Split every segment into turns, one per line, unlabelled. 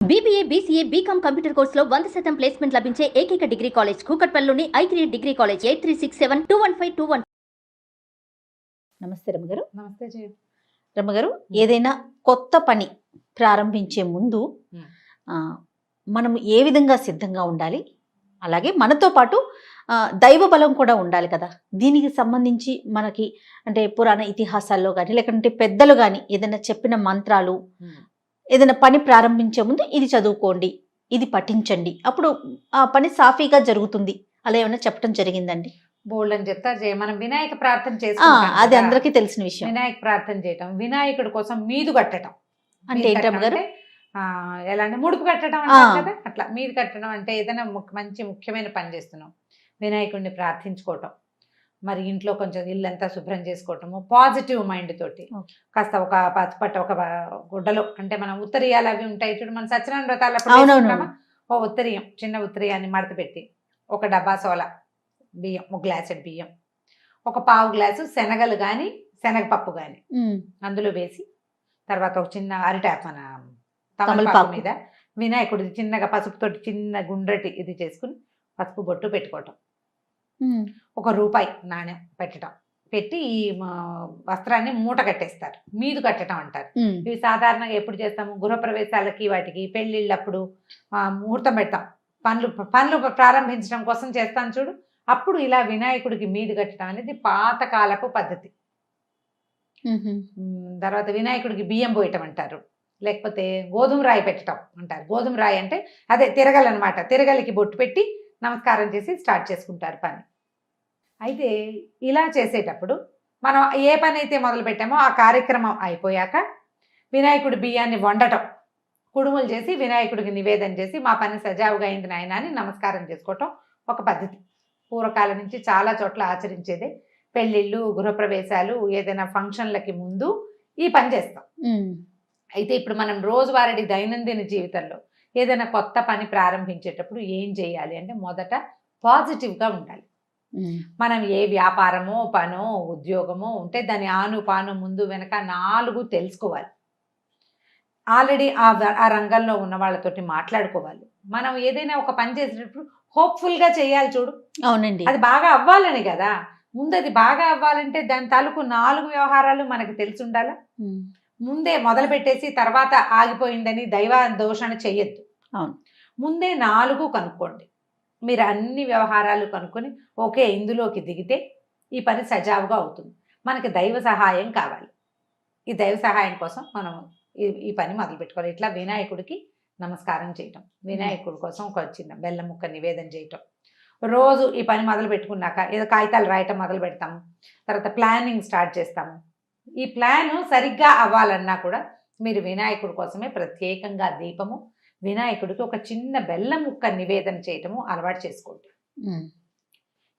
BBA, BCA, BCom computer కోర్సులో 100% placement లభించే ఏకైక డిగ్రీ కాలేజ్ కూకట్పల్లిలోని I3 డిగ్రీ కాలేజ్ 8367215215.
నమస్తే రమ్మగారు.
నమస్తే జయ.
రమ్మగారు, ఏదైనా కొత్త పని ప్రారంభించే ముందు మనం ఏ విధంగా సిద్ధంగా ఉండాలి, అలాగే మనతో పాటు దైవ బలం కూడా ఉండాలి కదా. దీనికి సంబంధించి మనకి అంటే పురాణ ఇతిహాసాల్లో కానీ లేకుంటే పెద్దలు కానీ ఏదైనా చెప్పిన మంత్రాలు, ఏదైనా పని ప్రారంభించే ముందు ఇది చదువుకోండి, ఇది పఠించండి, అప్పుడు ఆ పని సాఫీగా జరుగుతుంది, అలా ఏమైనా చెప్పడం జరిగిందండి?
బోల్డ్ అని చెప్తా జయ. మనం వినాయక ప్రార్థన చేసుకుంటాం,
అది అందరికీ తెలిసిన విషయం.
వినాయక ప్రార్థన చేయటం, వినాయకుడి కోసం మీదు కట్టడం
అంటే ఏంటమ్మగారు?
ఎలా అంటే ముడుపు కట్టడం అంటారు కదా, అట్లా మీది కట్టడం అంటే ఏదైనా మంచి ముఖ్యమైన పని చేస్తున్నాం, వినాయకుడిని ప్రార్థించుకోవటం, మరి ఇంట్లో కొంచెం ఇల్లంతా శుభ్రం చేసుకోవటము, పాజిటివ్ మైండ్ తోటి కాస్త ఒక పచ్చపట్ట ఒక గుడ్డలో, అంటే మనం ఉత్తరీయాలు అవి ఉంటాయి చూడు, మన సత్యనారాయణ వ్రతాలు ఓ ఉత్తరీయం, చిన్న ఉత్తరీయాన్ని మడత పెట్టి ఒక డబ్బా సోల బియ్యం, ఒక గ్లాసెడ్ బియ్యం, ఒక పావు గ్లాసు శనగలు కానీ శనగపప్పు కానీ అందులో వేసి, తర్వాత ఒక చిన్న అరిటాకు మన తమలపాకు మీద వినాయకుడి చిన్నగా పసుపుతోటి చిన్న గుండ్రటి ఇది చేసుకుని పసుపు బొట్టు పెట్టుకోవటం, ₹1 నాణ్యం పెట్టడం, పెట్టి ఈ వస్త్రాన్ని మూట కట్టేస్తారు, మీదు కట్టడం అంటారు. ఇవి సాధారణంగా ఎప్పుడు చేస్తాము, గృహప్రవేశాలకి వాటికి పెళ్ళిళ్ళప్పుడు ముహూర్తం పెడతాం, పనులు ప్రారంభించడం కోసం చేస్తాం చూడు, అప్పుడు ఇలా వినాయకుడికి మీదు కట్టడం అనేది పాతకాలపు పద్ధతి. తర్వాత వినాయకుడికి బియ్యం పోయటం అంటారు, లేకపోతే గోధుమ రాయి పెట్టడం అంటారు. గోధుమ రాయి అంటే అదే తిరగలన్నమాట, తిరగలికి బొట్టు పెట్టి నమస్కారం చేసి స్టార్ట్ చేసుకుంటారు పని. అయితే ఇలా చేసేటప్పుడు మనం ఏ పని అయితే మొదలు పెట్టామో ఆ కార్యక్రమం అయిపోయాక వినాయకుడి బియ్యాన్ని వండటం, కుడుములు చేసి వినాయకుడికి నివేదన చేసి మా పని సజావుగా అయింది నాయన అని నమస్కారం చేసుకోవటం ఒక పద్ధతి. పూర్వకాలం నుంచి చాలా చోట్ల ఆచరించేదే. పెళ్ళిళ్ళు, గృహప్రవేశాలు, ఏదైనా ఫంక్షన్లకి ముందు ఈ పని చేస్తాం. అయితే ఇప్పుడు మనం రోజువారీ దైనందిన జీవితంలో ఏదైనా కొత్త పని ప్రారంభించేటప్పుడు ఏం చేయాలి అంటే, మొదట పాజిటివ్గా ఉండాలి. మనం ఏ వ్యాపారమో పనో ఉద్యోగమో ఉంటే దాని ఆను ముందు వెనక 4 తెలుసుకోవాలి. ఆల్రెడీ ఆ రంగంలో ఉన్న వాళ్ళతోటి మాట్లాడుకోవాలి. మనం ఏదైనా ఒక పని చేసేటప్పుడు హోప్ఫుల్గా చేయాలి చూడు.
అవునండి,
అది బాగా అవ్వాలని కదా. ముందు అది బాగా అవ్వాలంటే దాని తాలూకు 4 వ్యవహారాలు మనకు తెలిసి ఉండాలా. ముందే మొదలు పెట్టేసి తర్వాత ఆగిపోయిందని దైవ దోషణ చెయ్యొద్దు.
అవును,
ముందే 4 కనుక్కోండి. మీరు అన్ని వ్యవహారాలు కనుక్కొని ఓకే ఇందులోకి దిగితే ఈ పని సజావుగా అవుతుంది. మనకి దైవ సహాయం కావాలి. ఈ దైవ సహాయం కోసం మనం ఈ పని మొదలు పెట్టుకోవాలి. ఇట్లా వినాయకుడికి నమస్కారం చేయటం, వినాయకుడి కోసం ఒక చిన్న బెల్లం ముక్క నివేదన చేయటం. రోజు ఈ పని మొదలు పెట్టుకున్నాక ఏదో కాగితాలు రాయటం మొదలు పెడతాము, తర్వాత ప్లానింగ్ స్టార్ట్ చేస్తాము. ఈ ప్లాన్ సరిగ్గా అవ్వాలన్నా కూడా మీరు వినాయకుడి కోసమే ప్రత్యేకంగా దీపము, వినాయకుడికి ఒక చిన్న బెల్లం ముక్క నివేదన చేయటము అలవాటు చేసుకోండి.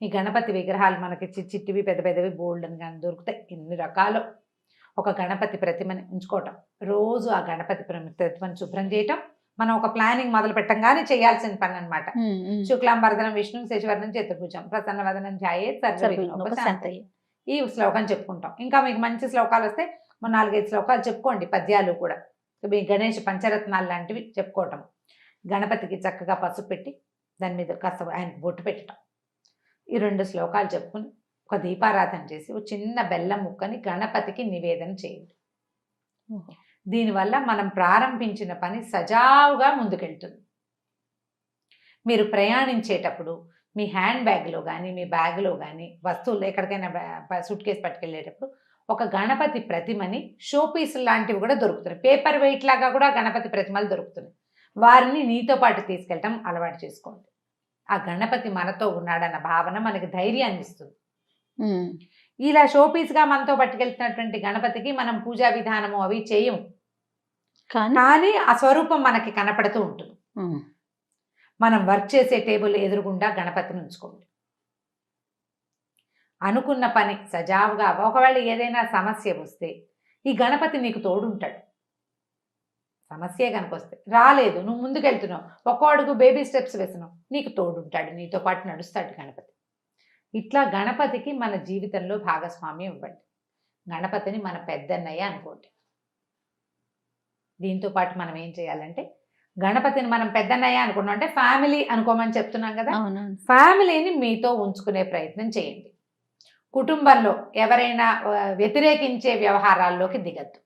ఈ గణపతి విగ్రహాలు మనకి చిట్టివి పెద్ద పెద్దవి బోల్డ్ అని కానీ దొరుకుతాయి, ఎన్ని రకాలు. ఒక గణపతి ప్రతిమని ఉంచుకోవటం, రోజు ఆ గణపతి ప్రతిమని శుభ్రం చేయటం మనం ఒక ప్లానింగ్ మొదలు పెట్టంగానే చేయాల్సిన పని అనమాట. శుక్లాంబరధరం విష్ణు శశివర్ణం చతుర్భుజం ప్రసన్నవదనం ధ్యాయేత్ సర్వవిఘ్నోపశాంతయే. ఈ శ్లోకం చెప్పుకుంటాం. ఇంకా మీకు మంచి శ్లోకాలు వస్తే 4-5 శ్లోకాలు చెప్పుకోండి, పద్యాలు కూడా. మీ గణేష్ పంచరత్నాలు లాంటివి చెప్పుకోవటం. గణపతికి చక్కగా పసుపు పెట్టి దాని మీద కాస్త ఆయనకు బొట్టు పెట్టడం, ఈ 2 శ్లోకాలు చెప్పుకుని ఒక దీపారాధన చేసి ఒక చిన్న బెల్లం ముక్కని గణపతికి నివేదన చేయండి. దీనివల్ల మనం ప్రారంభించిన పని సజావుగా ముందుకెళ్తుంది. మీరు ప్రయాణించేటప్పుడు మీ హ్యాండ్ బ్యాగ్లో కానీ మీ బ్యాగ్లో కానీ వస్తువులు ఎక్కడికైనా సూట్ కేసు పట్టుకెళ్ళేటప్పుడు ఒక గణపతి ప్రతిమని షోపీస్ లాంటివి కూడా దొరుకుతున్నాయి, పేపర్ వెయిట్ లాగా కూడా గణపతి ప్రతిమలు దొరుకుతున్నాయి. వారిని నీతో పాటు తీసుకెళ్ళటం అలవాటు చేసుకోండి. ఆ గణపతి మనతో ఉన్నాడన్న భావన మనకి ధైర్యాన్ని ఇస్తుంది. ఇలా షోపీస్గా మనతో పట్టుకెళ్తున్నటువంటి గణపతికి మనం పూజా విధానము అవి చేయము, కానీ ఆ స్వరూపం మనకి కనపడుతూ ఉంటుంది. మనం వర్క్ చేసే టేబుల్ ఎదురుగుండా గణపతిని ఉంచుకోండి. అనుకున్న పని సజావుగా, ఒకవేళ ఏదైనా సమస్య వస్తే ఈ గణపతి నీకు తోడుంటాడు. సమస్య కనుక వస్తే రాలేదు, నువ్వు ముందుకెళ్తున్నావు, ఒక్కో అడుగు బేబీ స్టెప్స్ వేసినావు, నీకు తోడుంటాడు, నీతో పాటు నడుస్తాడు గణపతి. ఇట్లా గణపతికి మన జీవితంలో భాగస్వామ్యం ఇవ్వండి. గణపతిని మన పెద్దన్నయ్య అనుకోండి. దీంతో పాటు మనం ఏం చేయాలంటే గణపతిని మనం పెద్దన్నయ్య అనుకున్నాం అంటే ఫ్యామిలీ అనుకోమని చెప్తున్నాం కదా.
అవునవును.
ఫ్యామిలీని మీతో ఉంచుకునే ప్రయత్నం చేయండి. కుటుంబంలో ఎవరైనా వ్యతిరేకించే వ్యవహారాల్లోకి దిగద్దు.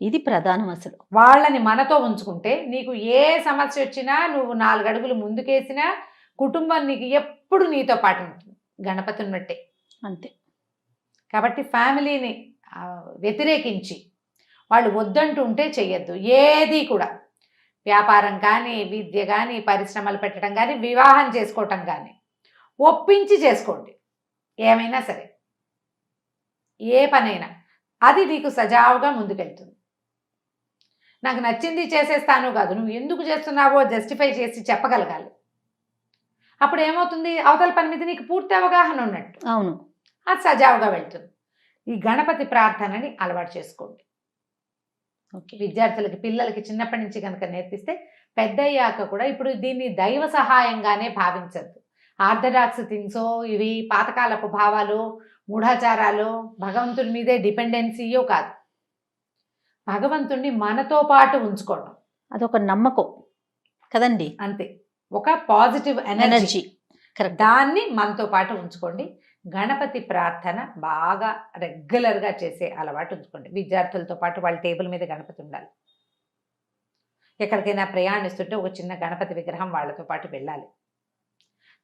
ఇది ప్రధానం అసలు.
వాళ్ళని మనతో ఉంచుకుంటే నీకు ఏ సమస్య వచ్చినా నువ్వు 4 అడుగులు ముందుకేసినా కుటుంబం నీకు ఎప్పుడు నీతో పాటు ఉంటుంది, గణపతి ఉన్నట్టే.
అంతే.
కాబట్టి ఫ్యామిలీని వ్యతిరేకించి వాళ్ళు వద్దంటుంటే చెయ్యొద్దు. ఏది కూడా వ్యాపారం కానీ, విద్య కానీ, పరిశ్రమలు పెట్టడం కానీ, వివాహం చేసుకోవటం కానీ ఒప్పించి చేసుకోండి. ఏమైనా సరే, ఏ పనైనా అది నీకు సజావుగా ముందుకెళ్తుంది. నాకు నచ్చింది చేసేస్తాను కాదు, నువ్వు ఎందుకు చేస్తున్నావో జస్టిఫై చేసి చెప్పగలగాలి. అప్పుడు ఏమవుతుంది, అవతల పని మీద నీకు పూర్తి అవగాహన ఉన్నట్టు.
అవును.
అది సజావుగా వెళ్తుంది. ఈ గణపతి ప్రార్థనని అలవాటు చేసుకోండి.
ఓకే.
విద్యార్థులకి, పిల్లలకి చిన్నప్పటి నుంచి కనుక నేర్పిస్తే పెద్దయ్యాక కూడా ఇప్పుడు దీన్ని దైవ సహాయంగానే భావించద్దు. ఆర్థడాక్స్ థింగ్సో, ఇవి పాతకాలపు భావాలు, మూఢాచారాలు, భగవంతుడి మీదే డిపెండెన్సీయో కాదు. భగవంతుణ్ణి మనతో పాటు ఉంచుకోవడం,
అదొక నమ్మకం కదండి.
అంతే. ఒక పాజిటివ్ ఎనర్జీ,
కరెక్ట్.
దాన్ని మనతో పాటు ఉంచుకోండి. గణపతి ప్రార్థన బాగా రెగ్యులర్గా చేసే అలవాటు ఉంచుకోండి. విద్యార్థులతో పాటు వాళ్ళ టేబుల్ మీద గణపతి ఉండాలి. ఎక్కడికైనా ప్రయాణిస్తుంటే ఒక చిన్న గణపతి విగ్రహం వాళ్ళతో పాటు వెళ్ళాలి.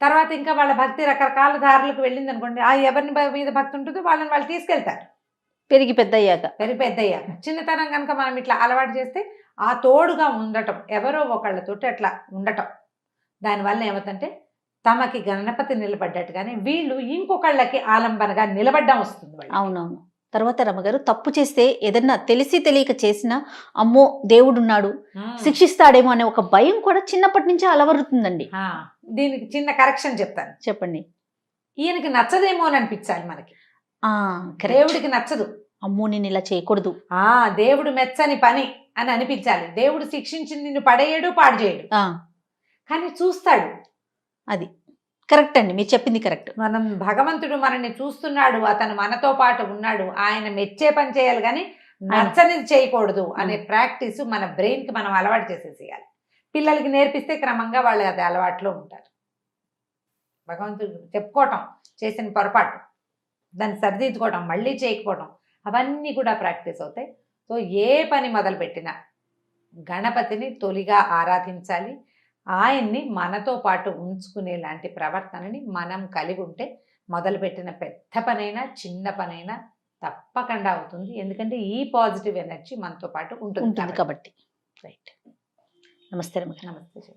తర్వాత ఇంకా వాళ్ళ భక్తి రకరకాల దారులకు వెళ్ళింది అనుకోండి, ఆ ఎవరిని మీద భక్తి ఉంటుందో వాళ్ళని వాళ్ళు తీసుకెళ్తారు.
పెరిగి పెద్దయ్యాక.
పెద్దయ్యాక చిన్నతనం కనుక మనం ఇట్లా అలవాటు చేస్తే ఆ తోడుగా ఉండటం, ఎవరో ఒకళ్ళతోటి అట్లా ఉండటం, దానివల్ల ఏమవుతుందంటే తమకి గణపతి నిలబడ్డట్టుగానే వీళ్ళు ఇంకొకళ్ళకి ఆలంబనగా నిలబడ్డం వస్తుంది.
అవునవును. తర్వాత రమ్మగారు, తప్పు చేస్తే ఏదన్నా తెలిసి తెలియక చేసినా అమ్మో దేవుడున్నాడు శిక్షిస్తాడేమో అనే ఒక భయం కూడా చిన్నప్పటి నుంచి అలవరుతుందండి.
దీనికి చిన్న కరెక్షన్ చెప్తాను.
చెప్పండి.
ఈయనకి నచ్చదేమో అని అనిపించాలి మనకి.
కరెక్ట్.
దేవుడికి నచ్చదు,
అమ్మో నేను ఇలా చేయకూడదు,
దేవుడు మెచ్చని పని అని అనిపించాలి. దేవుడు శిక్షించి నిన్ను పడేయడు, పాడు చేయడు, కానీ చూస్తాడు.
అది కరెక్ట్ అండి, మీరు చెప్పింది కరెక్ట్.
మనం భగవంతుడు మనల్ని చూస్తున్నాడు, అతను మనతో పాటు ఉన్నాడు, ఆయన మెచ్చే పని చేయాలి కానీ నచ్చనిది చేయకూడదు అనే ప్రాక్టీస్ మన బ్రెయిన్కి మనం అలవాటు చేసేసేయాలి. పిల్లలకి నేర్పిస్తే క్రమంగా వాళ్ళు అది అలవాటులో ఉంటారు. భగవంతుడు చెప్పుకోవటం, చేసిన పొరపాటు దాన్ని సరిదిద్దుకోవటం, మళ్ళీ చేయకపోవటం, అవన్నీ కూడా ప్రాక్టీస్ అవుతాయి. సో ఏ పని మొదలుపెట్టినా గణపతిని తొలిగా ఆరాధించాలి. ఆయన్ని మనతో పాటు ఉంచుకునేలాంటి ప్రవర్తనని మనం కలిగి ఉంటే మొదలుపెట్టిన పెద్ద పనైనా చిన్న పనైనా తప్పకుండా అవుతుంది. ఎందుకంటే ఈ పాజిటివ్ ఎనర్జీ మనతో పాటు ఉంటుంది కాబట్టి.
రైట్. నమస్తే.
నమస్తే.